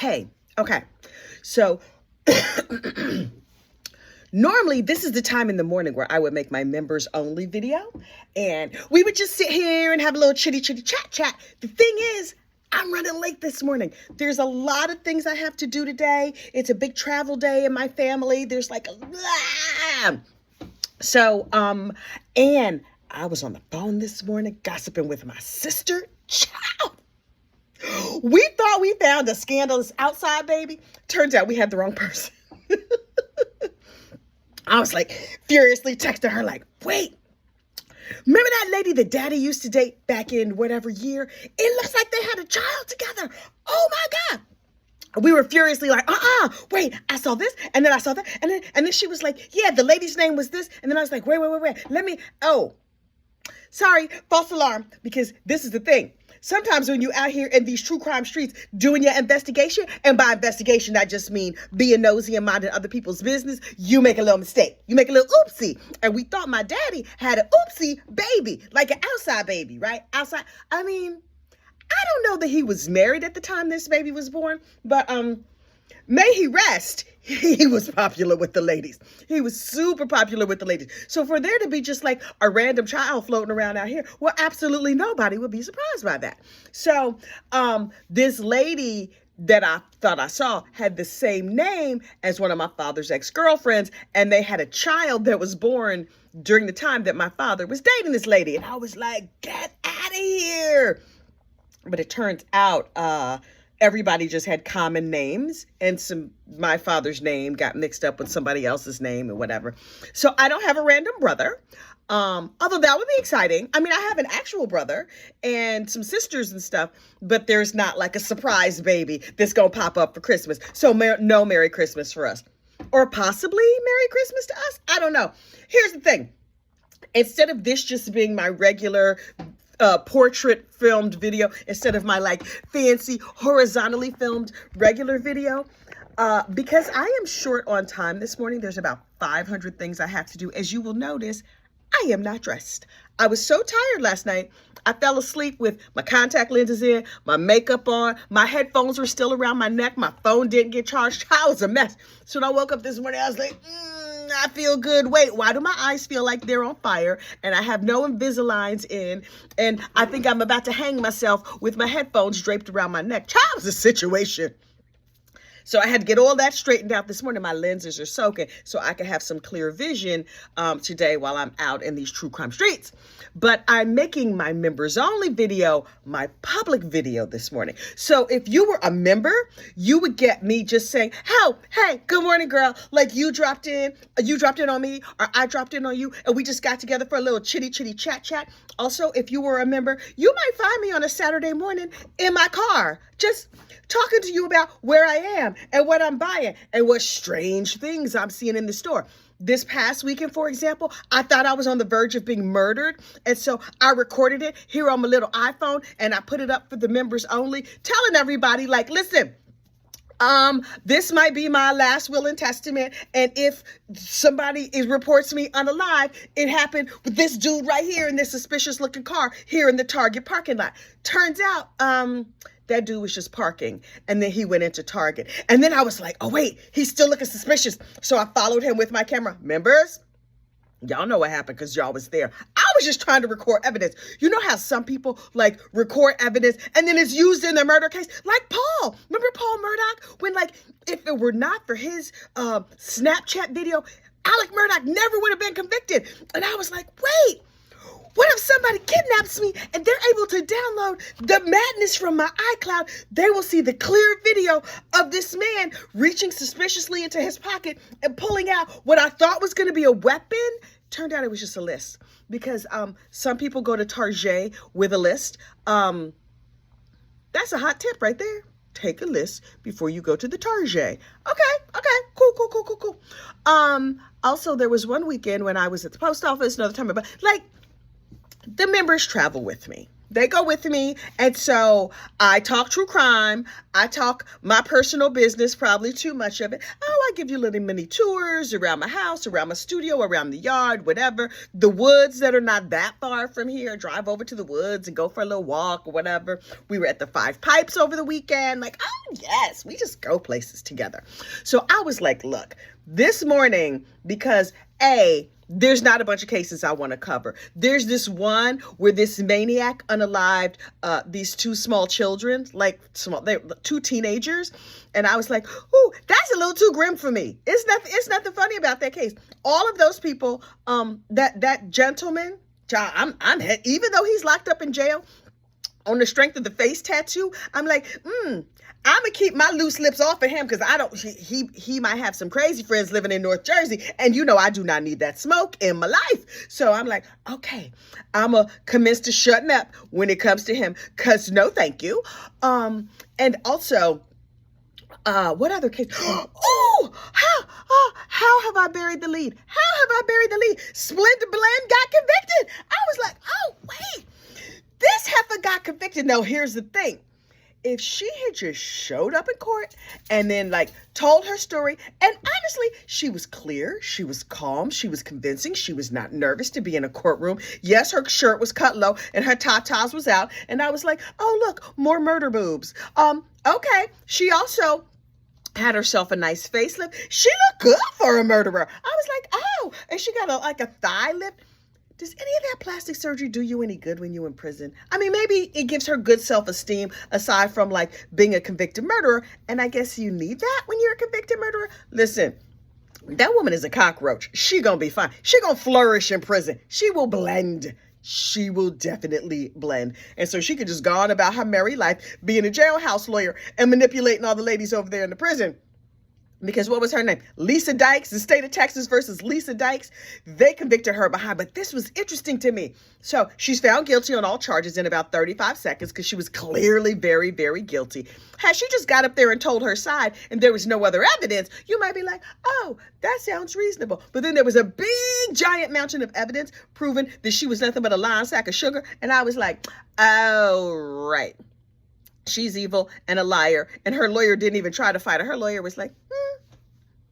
Hey, okay. So normally this is the time in the morning where I would make my members only video and we would just sit here and have a little chitty chat. The thing is, I'm running late this morning. There's a lot of things I have to do today. It's a big travel day in my family. There's like and I was on the phone this morning gossiping with my sister. Ciao. We thought we found a scandalous outside baby. Turns out we had the wrong person. I was like furiously texting her like, wait, remember that lady that daddy used to date back in whatever year? It looks like they had a child together. Oh my God. We were furiously like, wait, I saw this. And then I saw that. And then she was like, yeah, the lady's name was this. And then I was like, wait. Sorry, false alarm. Because this is the thing. Sometimes when you're out here in these true crime streets doing your investigation, and by investigation, I just mean being nosy and minding other people's business, you make a little mistake. You make a little oopsie. And we thought my daddy had an oopsie baby, like an outside baby, right? Outside. I mean, I don't know that he was married at the time this baby was born, but may he rest. He was popular with the ladies. He was super popular with the ladies. So for there to be just like a random child floating around out here, well, absolutely nobody would be surprised by that. So this lady that I thought I saw had the same name as one of my father's ex-girlfriends, and they had a child that was born during the time that my father was dating this lady. And I was like, get out of here. But it turns out everybody just had common names, and my father's name got mixed up with somebody else's name and whatever. So I don't have a random brother, although that would be exciting. I mean, I have an actual brother and some sisters and stuff, but there's not like a surprise baby that's going to pop up for Christmas. So no Merry Christmas for us. Or possibly Merry Christmas to us. I don't know. Here's the thing. Instead of this just being my regular portrait filmed video, instead of my like fancy horizontally filmed regular video, because I am short on time this morning. There's about 500 things I have to do. As you will notice, I am not dressed. I was so tired last night. I fell asleep with my contact lenses in, my makeup on, my headphones were still around my neck, my phone didn't get charged. I was a mess. So when I woke up this morning, I was like, I feel good. Wait, why do my eyes feel like they're on fire? And I have no Invisaligns in. And I think I'm about to hang myself with my headphones draped around my neck. Child's a situation. So I had to get all that straightened out this morning. My lenses are soaking so I can have some clear vision today while I'm out in these true crime streets. But I'm making my members only video my public video this morning. So if you were a member, you would get me just saying, oh, hey, good morning, girl. Like you dropped in on me, or I dropped in on you, and we just got together for a little chitty chat. Also, if you were a member, you might find me on a Saturday morning in my car, just talking to you about where I am and what I'm buying and what strange things I'm seeing in the store. This past weekend, for example, I thought I was on the verge of being murdered. And so I recorded it here on my little iPhone and I put it up for the members only, telling everybody like, listen, this might be my last will and testament. And if somebody reports me unalive, it happened with this dude right here in this suspicious looking car here in the Target parking lot. Turns out, that dude was just parking, and then he went into Target. And then I was like, oh wait, he's still looking suspicious. So I followed him with my camera. Members, y'all know what happened because y'all was there. I was just trying to record evidence. You know how some people like record evidence and then it's used in their murder case? Like Paul. Remember Paul Murdaugh? When like, if it were not for his Snapchat video, Alec Murdaugh never would have been convicted. And I was like, wait, what if somebody kidnaps me and they're able to download the madness from my iCloud? They will see the clear video of this man reaching suspiciously into his pocket and pulling out what I thought was going to be a weapon. Turned out it was just a list, because some people go to Target with a list. That's a hot tip right there. Take a list before you go to the Target. Okay, cool. Also, there was one weekend when I was at the post office, another time, but like, the members travel with me. They go with me. And so I talk true crime. I talk my personal business, probably too much of it. Oh, I give you little mini tours around my house, around my studio, around the yard, whatever. The woods that are not that far from here. Drive over to the woods and go for a little walk or whatever. We were at the Five Pipes over the weekend. Like, oh, yes, we just go places together. So I was like, look, this morning, because there's not a bunch of cases I want to cover. There's this one where this maniac unalived these two small children, they're two teenagers. And I was like, ooh, that's a little too grim for me. It's nothing funny about that case. All of those people, that gentleman, even though he's locked up in jail on the strength of the face tattoo, I'm like, I'm gonna keep my loose lips off of him because he might have some crazy friends living in North Jersey. And I do not need that smoke in my life. So I'm like, okay, I'm gonna commence to shutting up when it comes to him because no, thank you. And also, what other case? Oh, how have I buried the lead? How have I buried the lead? Splendid Blend got convicted. I was like, oh, wait, this heifer got convicted. No, here's the thing. If she had just showed up in court and then told her story, and honestly, she was clear, she was calm, she was convincing, she was not nervous to be in a courtroom. Yes, her shirt was cut low and her tatas was out. And I was like, oh, look, more murder boobs. Okay. She also had herself a nice facelift. She looked good for a murderer. I was like, oh, and she got a thigh lift. Does any of that plastic surgery do you any good when you're in prison? I mean, maybe it gives her good self-esteem aside from being a convicted murderer. And I guess you need that when you're a convicted murderer. Listen, that woman is a cockroach. She gonna be fine. She gonna flourish in prison. She will blend. She will definitely blend. And so she could just go on about her merry life, being a jailhouse lawyer and manipulating all the ladies over there in the prison. Because what was her name? Lisa Dykes, the state of Texas versus Lisa Dykes. They convicted her behind, but this was interesting to me. So she's found guilty on all charges in about 35 seconds because she was clearly very, very guilty. Had she just got up there and told her side and there was no other evidence, you might be like, oh, that sounds reasonable. But then there was a big, giant mountain of evidence proving that she was nothing but a lying sack of sugar. And I was like, oh, right. She's evil and a liar. And her lawyer didn't even try to fight her. Her lawyer was like,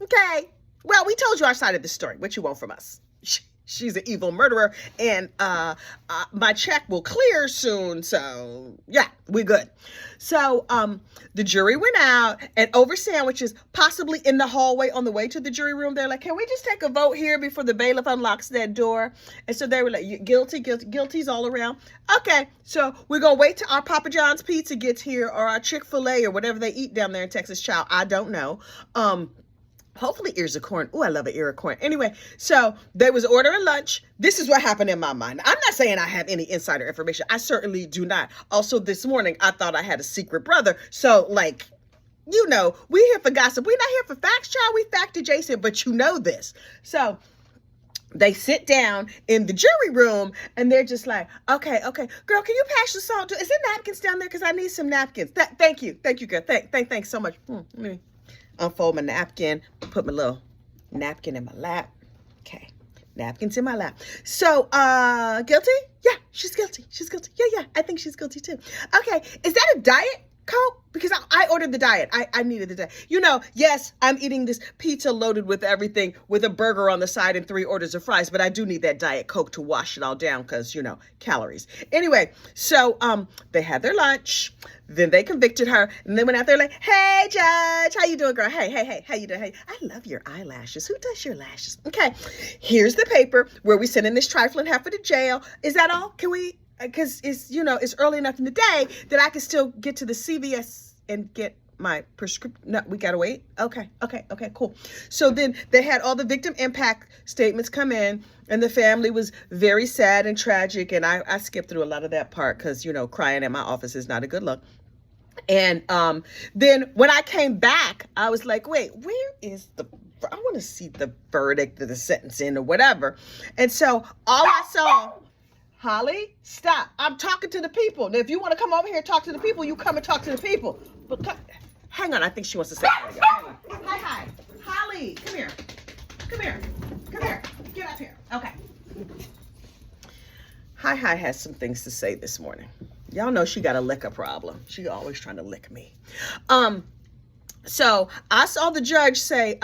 okay, well, we told you our side of the story. What you want from us? She's an evil murderer, and my check will clear soon. So yeah, we're good. So the jury went out, and over sandwiches, possibly in the hallway on the way to the jury room, they're like, can we just take a vote here before the bailiff unlocks that door? And so they were like, guilty's all around. Okay, so we're gonna wait till our Papa John's pizza gets here, or our Chick-fil-A, or whatever they eat down there in Texas. Child, I don't know. Hopefully ears of corn. Oh, I love an ear of corn. Anyway, so they was ordering lunch. This is what happened in my mind. I'm not saying I have any insider information. I certainly do not. Also, this morning, I thought I had a secret brother. So, we here for gossip. We're not here for facts, child. We fact adjacent, but you know this. So they sit down in the jury room and they're just like, okay, girl, can you pass the salt? Is there napkins down there? Because I need some napkins. Thank you, girl. Thanks so much. Let me unfold my napkin, put my little napkin in my lap. Okay, napkins in my lap. So, guilty? Yeah, she's guilty. Yeah, I think she's guilty too. Okay, is that a diet Coke? Because I ordered the diet. I needed the diet. Yes, I'm eating this pizza loaded with everything with a burger on the side and 3 orders of fries, but I do need that Diet Coke to wash it all down because, calories. Anyway, so they had their lunch. Then they convicted her and they went out there like, hey, judge, how you doing, girl? Hey, how you doing? Hey, I love your eyelashes. Who does your lashes? Okay, here's the paper where we sending this trifling heifer to jail. Is that all? Can we? Because it's early enough in the day that I can still get to the CVS and get my prescription. No, we gotta wait. Okay, cool. So then they had all the victim impact statements come in, and the family was very sad and tragic. And I skipped through a lot of that part because crying in my office is not a good look. And then when I came back, I was like, wait, where is I want to see the verdict or the sentencing or whatever. And so all I saw. Holly, stop. I'm talking to the people. Now, if you want to come over here and talk to the people, you come and talk to the people. But hang on. I think she wants to say something. Hi. Holly, come here. Get up here. Okay. Hi has some things to say this morning. Y'all know she got a liquor problem. She always trying to lick me. So I saw the judge say,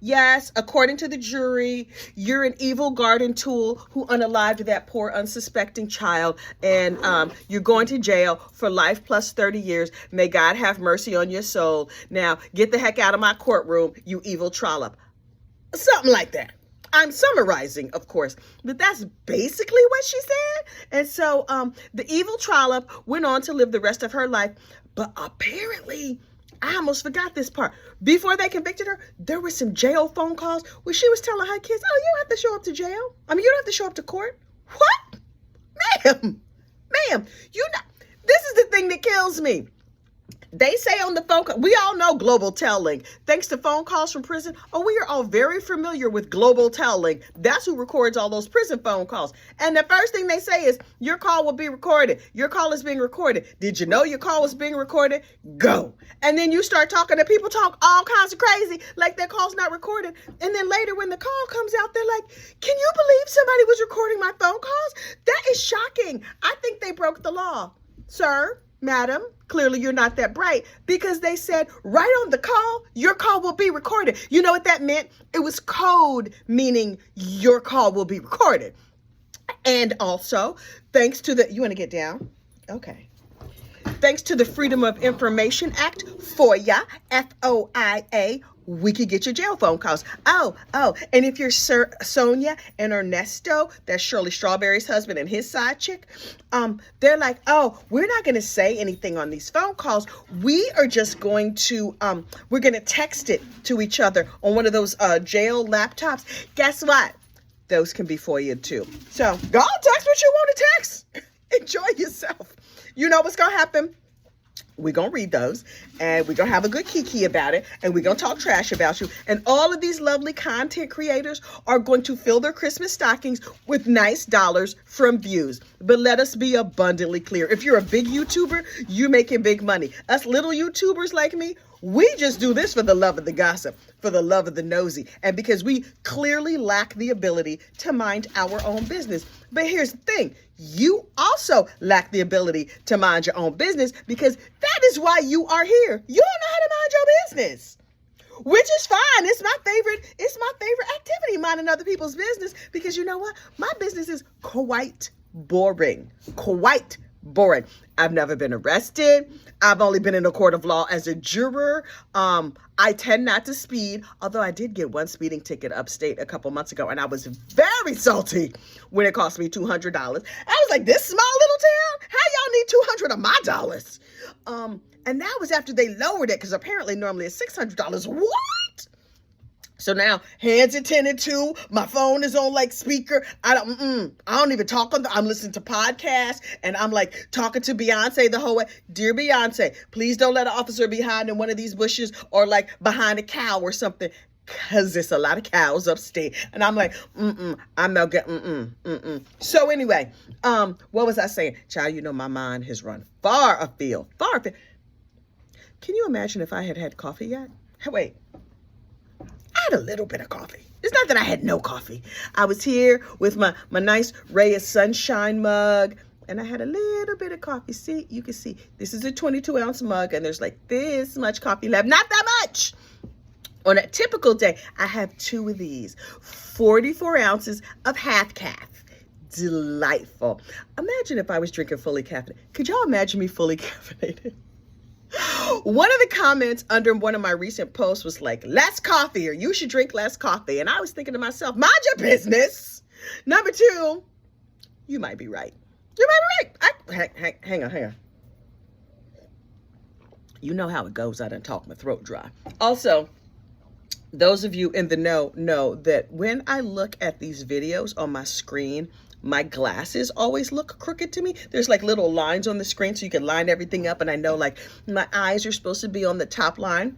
yes, according to the jury, you're an evil garden tool who unalived that poor unsuspecting child, and you're going to jail for life plus 30 years. May God have mercy on your soul. Now, get the heck out of my courtroom, you evil trollop. Something like that. I'm summarizing, of course, but that's basically what she said. And so the evil trollop went on to live the rest of her life, but apparently, I almost forgot this part. Before they convicted her, there were some jail phone calls where she was telling her kids, oh, you don't have to show up to jail. I mean, you don't have to show up to court. What? Ma'am, this is the thing that kills me. They say on the phone call, we all know Global Telling. Thanks to phone calls from prison. Oh, we are all very familiar with Global Telling. That's who records all those prison phone calls. And the first thing they say is, your call will be recorded. Your call is being recorded. Did you know your call was being recorded? Go. And then you start talking to people, talk all kinds of crazy, like their call's not recorded. And then later when the call comes out, they're like, can you believe somebody was recording my phone calls? That is shocking. I think they broke the law. Sir, madam, clearly you're not that bright, because they said right on the call, your call will be recorded. You know what that meant? It was code, meaning your call will be recorded. And also, thanks to the, you want to get down? Okay. Thanks to the Freedom of Information Act, FOIA, FOIA, we could get your jail phone calls. Oh, and if you're Sonia and Ernesto, that's Shirley Strawberry's husband and his side chick, they're like, oh, we're not going to say anything on these phone calls. We are just going to, we're going to text it to each other on one of those jail laptops. Guess what? Those can be FOIA too. So go text what you want to text. Enjoy yourself. You know what's going to happen? We're going to read those, and we're going to have a good kiki about it, and we're going to talk trash about you. And all of these lovely content creators are going to fill their Christmas stockings with nice dollars from views. But let us be abundantly clear. If you're a big YouTuber, you're making big money. Us little YouTubers like me, we just do this for the love of the gossip, for the love of the nosy, and because we clearly lack the ability to mind our own business. But here's the thing. You also lack the ability to mind your own business, because that is why you are here. You don't know how to mind your business, which is fine. It's my favorite activity, minding other people's business, because you know what? My business is quite boring. I've never been arrested. I've only been in a court of law as a juror. I tend not to speed, although I did get one speeding ticket upstate a couple months ago, and I was very salty when it cost me $200. I was like, this small little town? How y'all need $200 of my dollars? And that was after they lowered it, because apparently normally it's $600. What? So now, hands attended to, my phone is on like speaker. I don't even talk on I'm listening to podcasts, and I'm like talking to Beyonce the whole way. Dear Beyonce, please don't let an officer be hiding in one of these bushes or like behind a cow or something, because there's a lot of cows upstate. And I'm like, I'm not getting, So anyway, what was I saying? Child, you know my mind has run far afield. Can you imagine if I had had coffee yet? Wait. I had a little bit of coffee. It's not that I had no coffee. I was here with my nice Ray of Sunshine mug, and I had a little bit of coffee. See, you can see this is a 22-ounce mug, and there's like this much coffee left. Not that much. On a typical day, I have 2 of these, 44 ounces of half calf. Delightful. Imagine if I was drinking fully caffeinated. Could y'all imagine me fully caffeinated? One of the comments under one of my recent posts was like, less coffee, or you should drink less coffee. And I was thinking to myself, mind your business. Number 2, you might be right. You might be right. Hang on. You know how it goes. I done talk my throat dry. Also, those of you in the know that when I look at these videos on my screen, my glasses always look crooked to me. There's like little lines on the screen so you can line everything up. And I know like my eyes are supposed to be on the top line.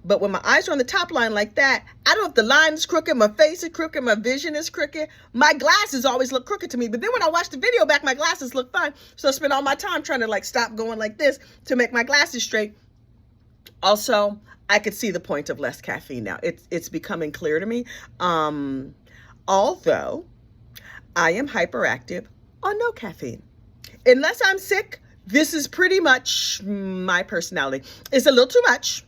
But when my eyes are on the top line like that, I don't know if the line is crooked, my face is crooked, my vision is crooked. My glasses always look crooked to me. But then when I watch the video back, my glasses look fine. So I spend all my time trying to like stop going like this to make my glasses straight. Also, I could see the point of less caffeine now. It's becoming clear to me. Although I am hyperactive on no caffeine. Unless I'm sick, This is pretty much my personality. It's a little too much.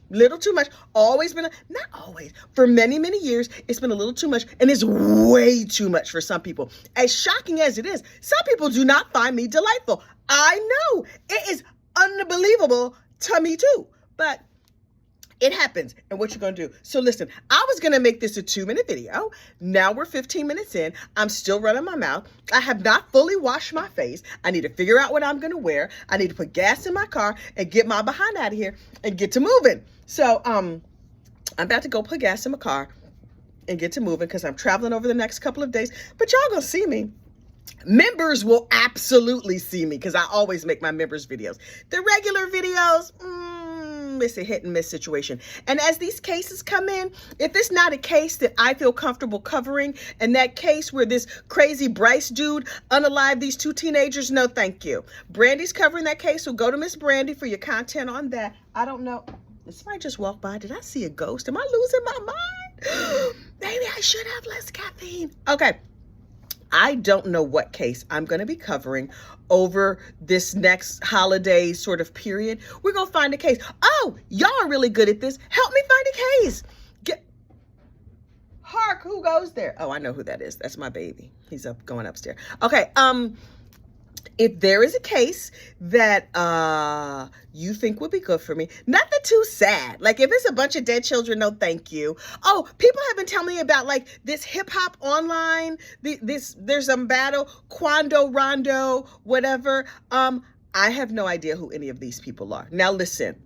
Always been, not always, for many, many years, it's been a little too much, and it's way too much for some people. As shocking as it is, some people do not find me delightful. I know, it is unbelievable to me too, but it happens. And what you're going to do. So listen, I was going to make this a 2-minute video. Now we're 15 minutes in. I'm still running my mouth. I have not fully washed my face. I need to figure out what I'm going to wear. I need to put gas in my car and get my behind out of here and get to moving. So I'm about to go put gas in my car and get to moving because I'm traveling over the next couple of days. But y'all going to see me. Members will absolutely see me because I always make my members videos. The regular videos, it's a hit and miss situation. And as these cases come in, if it's not a case that I feel comfortable covering, and that case where this crazy Bryce dude unalived these 2 teenagers, no thank you. Brandy's covering that case, so go to Miss Brandy for your content on that. I don't know. Did somebody just walk by? Did I see a ghost? Am I losing my mind? Maybe I should have less caffeine. Okay. I don't know what case I'm going to be covering over this next holiday sort of period. We're going to find a case. Oh, y'all are really good at this. Help me find a case. Hark, who goes there? Oh, I know who that is. That's my baby. He's going upstairs. Okay. If there is a case that you think would be good for me, nothing too sad. Like if it's a bunch of dead children, no thank you. Oh, people have been telling me about like this hip hop online, there's some battle, Quando, Rondo, whatever. I have no idea who any of these people are. Now listen,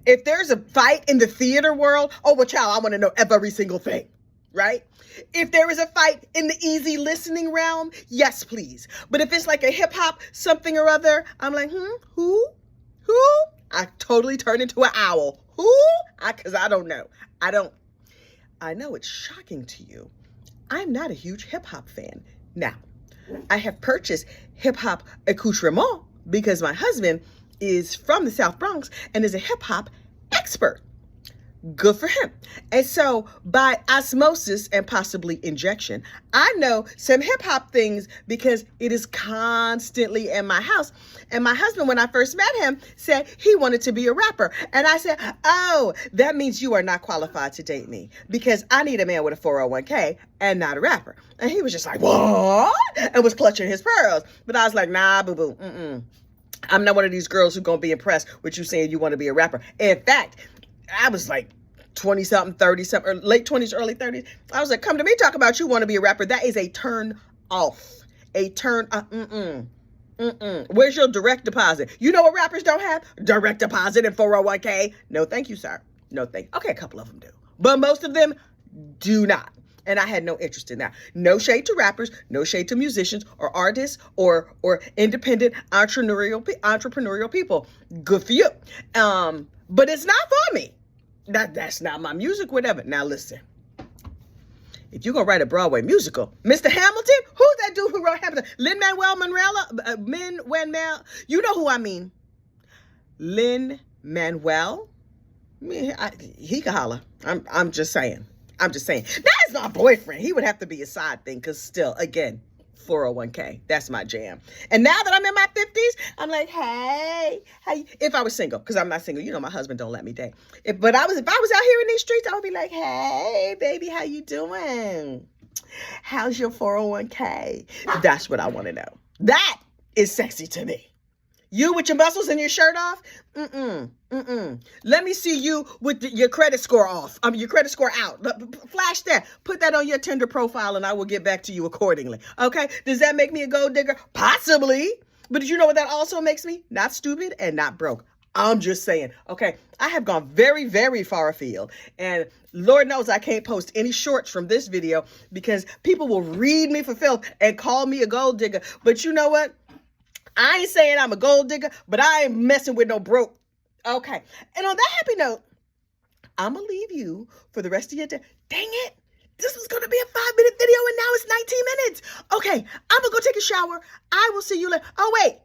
if there's a fight in the theater world, oh, well, child, I want to know every single thing. Right? If there is a fight in the easy listening realm, yes, please. But if it's like a hip hop something or other, I'm like, who? I totally turn into an owl. Who? Because I don't know. I know it's shocking to you. I'm not a huge hip hop fan. Now, I have purchased hip hop accoutrement because my husband is from the South Bronx and is a hip hop expert. Good for him. And so by osmosis and possibly injection, I know some hip hop things because it is constantly in my house. And my husband, when I first met him, said he wanted to be a rapper. And I said, oh, that means you are not qualified to date me because I need a man with a 401k and not a rapper. And he was just like, what? And was clutching his pearls. But I was like, nah, boo-boo, I'm not one of these girls who's going to be impressed with you saying you want to be a rapper. In fact, I was like 20-something, 30-something, or late 20s, early 30s. I was like, come to me, talk about you want to be a rapper. That is a turn off. A turn, Where's your direct deposit? You know what rappers don't have? Direct deposit and 401k. No, thank you, sir. No, thank you. Okay, a couple of them do. But most of them do not. And I had no interest in that. No shade to rappers, no shade to musicians or artists or independent entrepreneurial people. Good for you. But it's not for me. That's not my music, whatever. Now listen, if you're going to write a Broadway musical, Mr. Hamilton, who's that dude who wrote Hamilton? Lin-Manuel, you know who I mean. Lin-Manuel, he can holler. I'm just saying. That is my boyfriend. He would have to be a side thing because still, again, 401k. That's my jam. And now that I'm in my 50s, I'm like, hey, if I was single, because I'm not single, you know, my husband don't let me date. If I was out here in these streets, I would be like, hey, baby, how you doing? How's your 401k? That's what I want to know. That is sexy to me. You with your muscles and your shirt off? Let me see you with your credit score off. Your credit score out. Flash that. Put that on your Tinder profile and I will get back to you accordingly. Okay? Does that make me a gold digger? Possibly. But did you know what that also makes me? Not stupid and not broke. I'm just saying. Okay? I have gone very, very far afield. And Lord knows I can't post any shorts from this video because people will read me for filth and call me a gold digger. But you know what? I ain't saying I'm a gold digger, but I ain't messing with no broke. Okay. And on that happy note, I'm going to leave you for the rest of your day. Dang it. This was going to be a 5-minute video and now it's 19 minutes. Okay. I'm going to go take a shower. I will see you later. Oh, wait.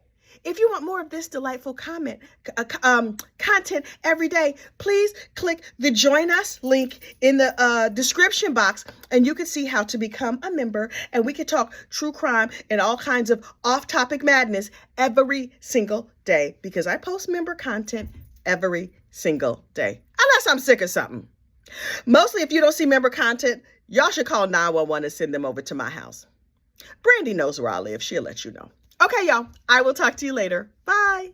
if you want more of this delightful content every day, please click the Join Us link in the description box, and you can see how to become a member, and we can talk true crime and all kinds of off-topic madness every single day, because I post member content every single day, unless I'm sick of something. Mostly, if you don't see member content, y'all should call 911 and send them over to my house. Brandy knows where I live. She'll let you know. Okay, y'all. I will talk to you later. Bye.